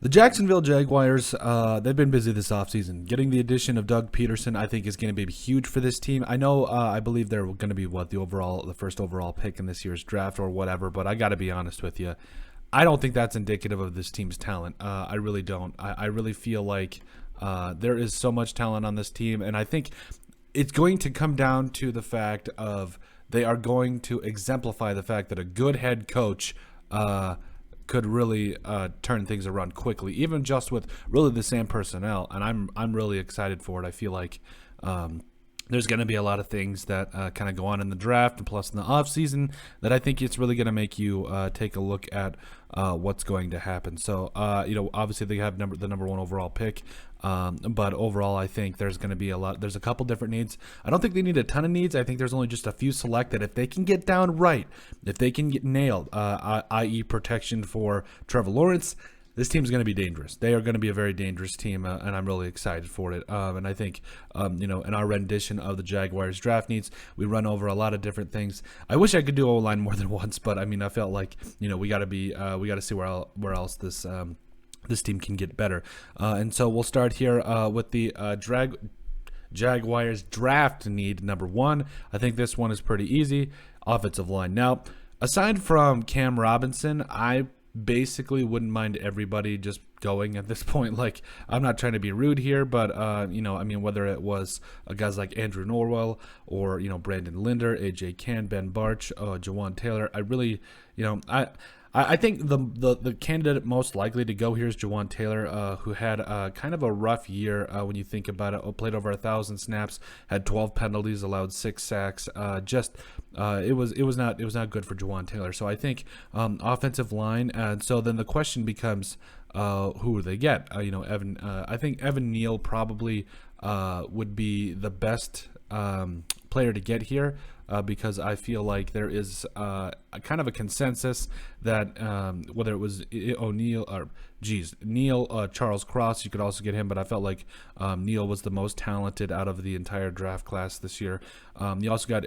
The Jacksonville Jaguars, they've been busy this offseason. Getting the addition of Doug Peterson, I think, is going to be huge for this team. I know, I believe they're going to be the first overall pick in this year's draft or whatever. But I got to be honest with you, I don't think that's indicative of this team's talent. I really don't. I really feel like there is so much talent on this team, and I think it's going to come down to the fact of they are going to exemplify the fact that a good head coach. Could really turn things around quickly, even just with really the same personnel. And I'm really excited for it. I feel like there's going to be a lot of things that kind of go on in the draft and plus in the offseason that I think it's really going to make you take a look at what's going to happen. So, obviously they have the number one overall pick. But overall, I think there's going to be there's a couple different needs. I don't think they need a ton of needs. I think there's only just a few selected. If they can get down right, if they can get nailed, i.e. protection for Trevor Lawrence, this team's going to be dangerous. They are going to be a very dangerous team, and I'm really excited for it. And I think, in our rendition of the Jaguars draft needs, we run over a lot of different things. I wish I could do O-line more than once, but I mean, I felt like, we got to see where else this team can get better. And so we'll start here with the Jaguars draft need number one. I think this one is pretty easy. Offensive line. Now, aside from Cam Robinson, I basically wouldn't mind everybody just going at this point. Like, I'm not trying to be rude here, but whether it was guys like Andrew Norwell or Brandon Linder, AJ Cann, Ben Barch, Juan Taylor, I really, I think the candidate most likely to go here is Juan Taylor, who had kind of a rough year when you think about it. Played over 1,000 snaps, had 12 penalties, allowed 6 sacks. It was not good for Juan Taylor. So I think offensive line. And so then the question becomes, who would they get? Evan. I think Evan Neal probably would be the best player to get here. Because I feel like there is a kind of a consensus that whether it was Neal, Charles Cross, you could also get him, but I felt like Neal was the most talented out of the entire draft class this year. You also got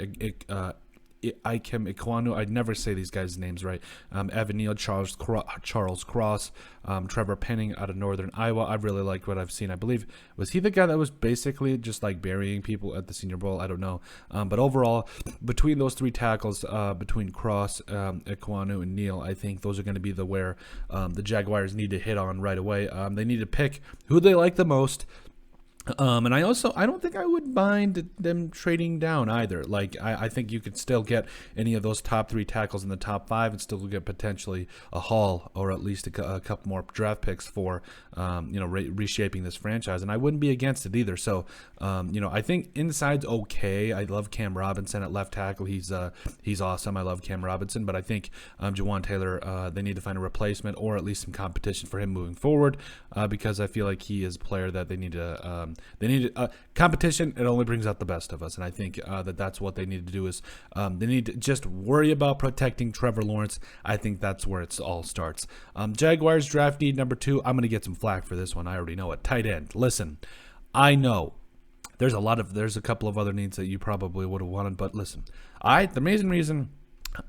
Ikem Ikwanu. I'd never say these guys' names right. Evan Neal, Charles Cross, Trevor Penning out of Northern Iowa. I've really liked what I've seen. I believe, was he the guy that was basically just like burying people at the Senior Bowl? I don't know. But overall, between those three tackles, between Cross, Ikwanu, and Neal, I think those are going to be where the Jaguars need to hit on right away. They need to pick who they like the most. And I don't think I would mind them trading down either. Like, I think you could still get any of those top 3 tackles in the top 5 and still get potentially a haul or at least a couple more draft picks for, reshaping this franchise. And I wouldn't be against it either. So, I think inside's okay. I love Cam Robinson at left tackle. He's awesome. I love Cam Robinson, but I think Juwan Taylor, they need to find a replacement or at least some competition for him moving forward, because I feel like he is a player that they need to. They need competition. It only brings out the best of us, and I think that's what they need to do is they need to just worry about protecting Trevor Lawrence. I think that's where it all starts. Jaguars draft need number 2. I'm going to get some flack for this one. I already know it. Tight end. Listen, I know there's a couple of other needs that you probably would have wanted, but listen, the main reason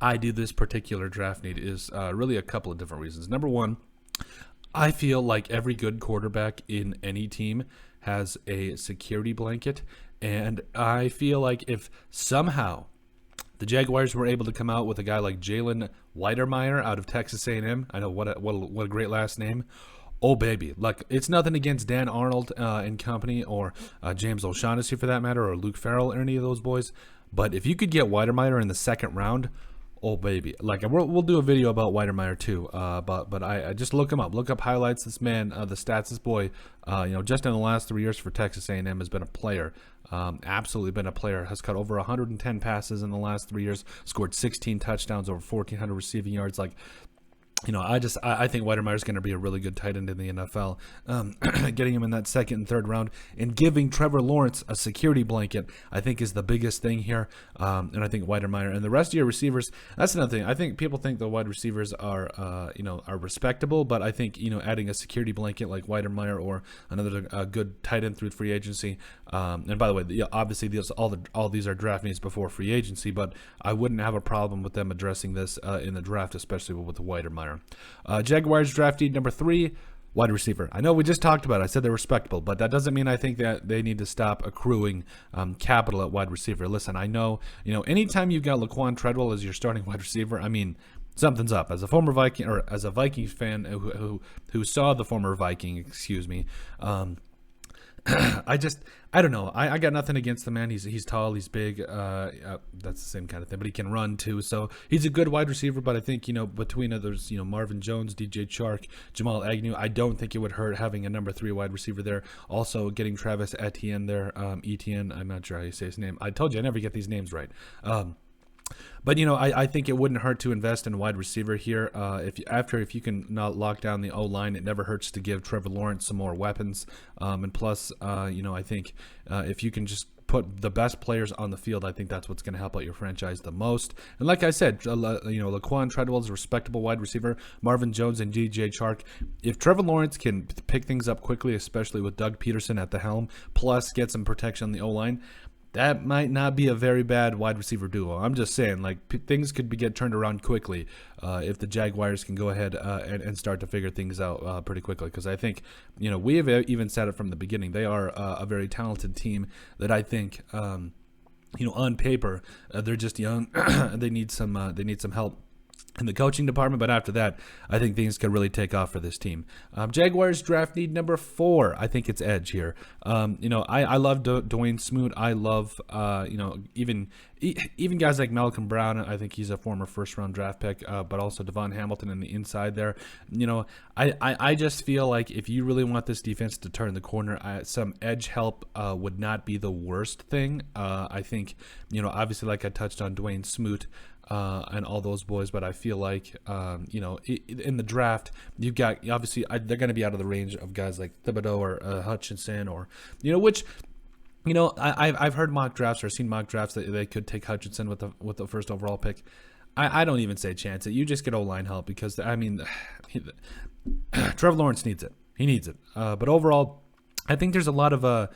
I do this particular draft need is really a couple of different reasons. Number one, I feel like every good quarterback in any team has a security blanket, and I feel like if somehow the Jaguars were able to come out with a guy like Jalen Weidermeyer out of Texas A&M, I know what a great last name. Oh baby, like, it's nothing against Dan Arnold and company, or James O'Shaughnessy for that matter, or Luke Farrell or any of those boys, but if you could get Weidermeyer in the second round, oh baby, like, we'll do a video about Weidermeyer too. But I just look him up, look up highlights. This man, the stats, this boy, just in the last 3 years for Texas A&M has been a player. Absolutely been a player. Has caught over 110 passes in the last 3 years. Scored 16 touchdowns, over 1,400 receiving yards. Like, I think Weidermeyer is going to be a really good tight end in the NFL. Getting him in that second and third round and giving Trevor Lawrence a security blanket, I think, is the biggest thing here. And I think Weidermeyer and the rest of your receivers, that's another thing. I think people think the wide receivers are respectable, but I think, adding a security blanket like Weidermeyer or another good tight end through free agency. And by the way, obviously all these are draft needs before free agency, but I wouldn't have a problem with them addressing this in the draft, especially with the Weidermeyer. Jaguars draft need number 3. Wide receiver. I know we just talked about it. I said they're respectable, but that doesn't mean I think that they need to stop accruing capital at wide receiver. Listen, I know, anytime you've got Laquan Treadwell as your starting wide receiver, I mean, something's up. As a former Viking, or as a Vikings fan who saw the former Viking, excuse me, I don't know. I got nothing against the man. He's tall, he's big. That's the same kind of thing, but he can run too. So he's a good wide receiver. But I think between others, Marvin Jones, DJ Chark, Jamal Agnew, I don't think it would hurt having a number 3 wide receiver there. Also getting Travis Etienne there, Etienne. I'm not sure how you say his name. I told you I never get these names right. But I think it wouldn't hurt to invest in wide receiver here. If you can not lock down the O line, it never hurts to give Trevor Lawrence some more weapons. And plus, I think if you can just put the best players on the field, I think that's what's going to help out your franchise the most. And like I said, Laquan Treadwell is a respectable wide receiver. Marvin Jones and DJ Chark. If Trevor Lawrence can pick things up quickly, especially with Doug Peterson at the helm, plus get some protection on the O line, that might not be a very bad wide receiver duo. I'm just saying, things could get turned around quickly if the Jaguars can go ahead and start to figure things out pretty quickly. Because I think, we have even said it from the beginning. They are a very talented team that I think, on paper, they're just young. They need some help in the coaching department, but after that, I think things could really take off for this team. Jaguars draft need number 4. I think it's edge here. I love Dwayne Smoot. I love, even guys like Malcolm Brown. I think he's a former first-round draft pick, but also Devon Hamilton in the inside there. I just feel like if you really want this defense to turn the corner, some edge help would not be the worst thing. I think, obviously, like I touched on Dwayne Smoot, and all those boys, but I feel like, in the draft, you've got, obviously, they're going to be out of the range of guys like Thibodeau or Hutchinson or, which, I've heard mock drafts or seen mock drafts that they could take Hutchinson with the first overall pick. I don't even say chance it. You just get O-line help because, Trevor Lawrence needs it. He needs it. But overall, I think there's a lot of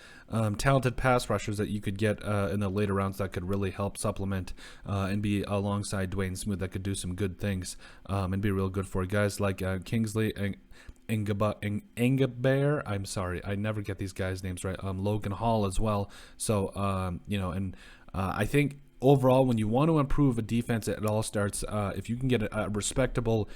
talented pass rushers that you could get in the later rounds that could really help supplement and be alongside Dwayne Smoot that could do some good things and be real good for guys like Kingsley and Engabear. I'm sorry, I never get these guys' names right. Logan Hall as well. So, I think overall, when you want to improve a defense, it all starts if you can get a respectable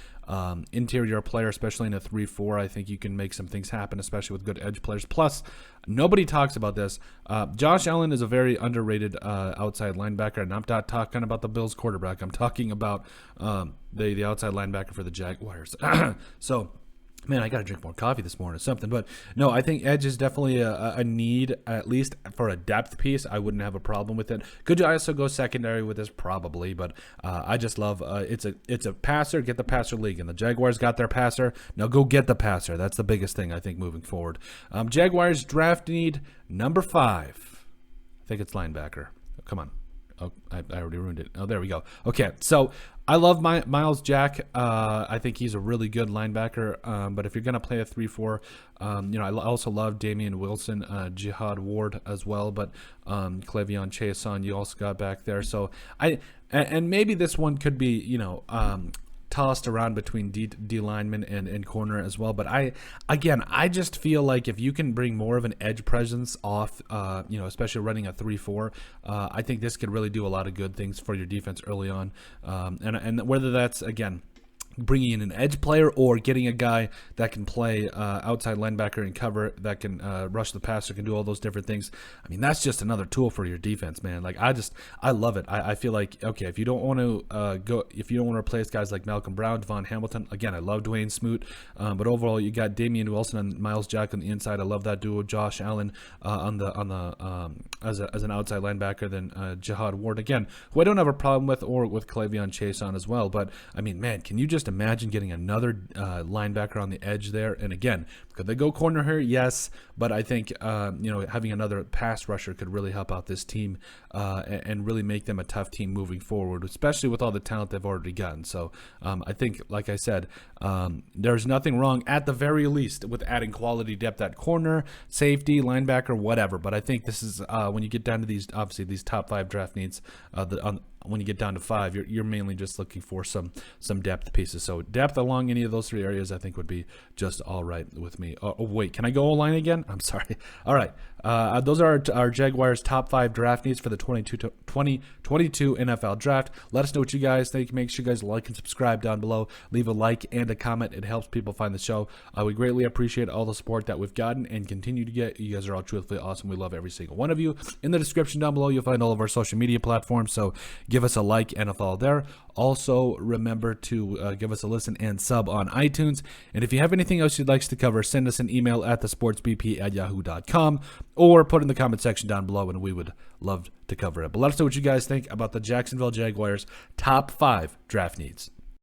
interior player, especially in a 3-4. I think you can make some things happen, especially with good edge players. Plus, nobody talks about this. Josh Allen is a very underrated outside linebacker, and I'm not talking about the Bills quarterback. I'm talking about the outside linebacker for the Jaguars. So, man, I got to drink more coffee this morning or something. But, no, I think edge is definitely a need, at least for a depth piece. I wouldn't have a problem with it. Could you also go secondary with this? Probably. But I just love it's a passer. Get the passer league. And the Jaguars got their passer. Now go get the passer. That's the biggest thing, I think, moving forward. Jaguars draft need number 5. I think it's linebacker. Come on. Oh, I already ruined it. Oh, there we go. Okay, so I love Miles Jack. I think he's a really good linebacker. But if you're going to play a 3-4, I also love Damian Wilson, Jihad Ward as well. But Clevion Chason, you also got back there. So and maybe this one could be, tossed around between D lineman and corner as well. But I just feel like if you can bring more of an edge presence off, especially running a 3-4, I think this could really do a lot of good things for your defense early on. And whether that's, again, bringing in an edge player or getting a guy that can play outside linebacker and cover, that can rush the passer, can do all those different things. I mean, that's just another tool for your defense, man. Like, I love it. I feel like, okay, if you don't want to replace guys like Malcolm Brown, Devon Hamilton, again, I love Dwayne Smoot, but overall, you got Damian Wilson and Miles Jack on the inside. I love that duo. Josh Allen as an outside linebacker, then Jihad Ward again, who I don't have a problem with, or with Clevion Chason as well. But I mean, man, can you just imagine getting another linebacker on the edge there? And again, could they go corner here? Yes, but I think having another pass rusher could really help out this team and really make them a tough team moving forward, especially with all the talent they've already gotten. So I think, like I said, there's nothing wrong at the very least with adding quality depth at corner, safety, linebacker, whatever. But I think this is when you get down to these top 5 draft needs when you get down to 5, you're mainly just looking for some depth pieces. So depth along any of those 3 areas I think would be just all right with me. Oh wait, can I go O-line again? I'm sorry. All right. Those are our Jaguars' top 5 draft needs for the 2022 NFL Draft. Let us know what you guys think. Make sure you guys like and subscribe down below. Leave a like and a comment. It helps people find the show. We greatly appreciate all the support that we've gotten and continue to get. You guys are all truthfully awesome. We love every single one of you. In the description down below, you'll find all of our social media platforms, so give us a like and a follow there. Also, remember to give us a listen and sub on iTunes. And if you have anything else you'd like us to cover, send us an email at thesportsbp@yahoo.com or put in the comment section down below, and we would love to cover it. But let us know what you guys think about the Jacksonville Jaguars' top 5 draft needs.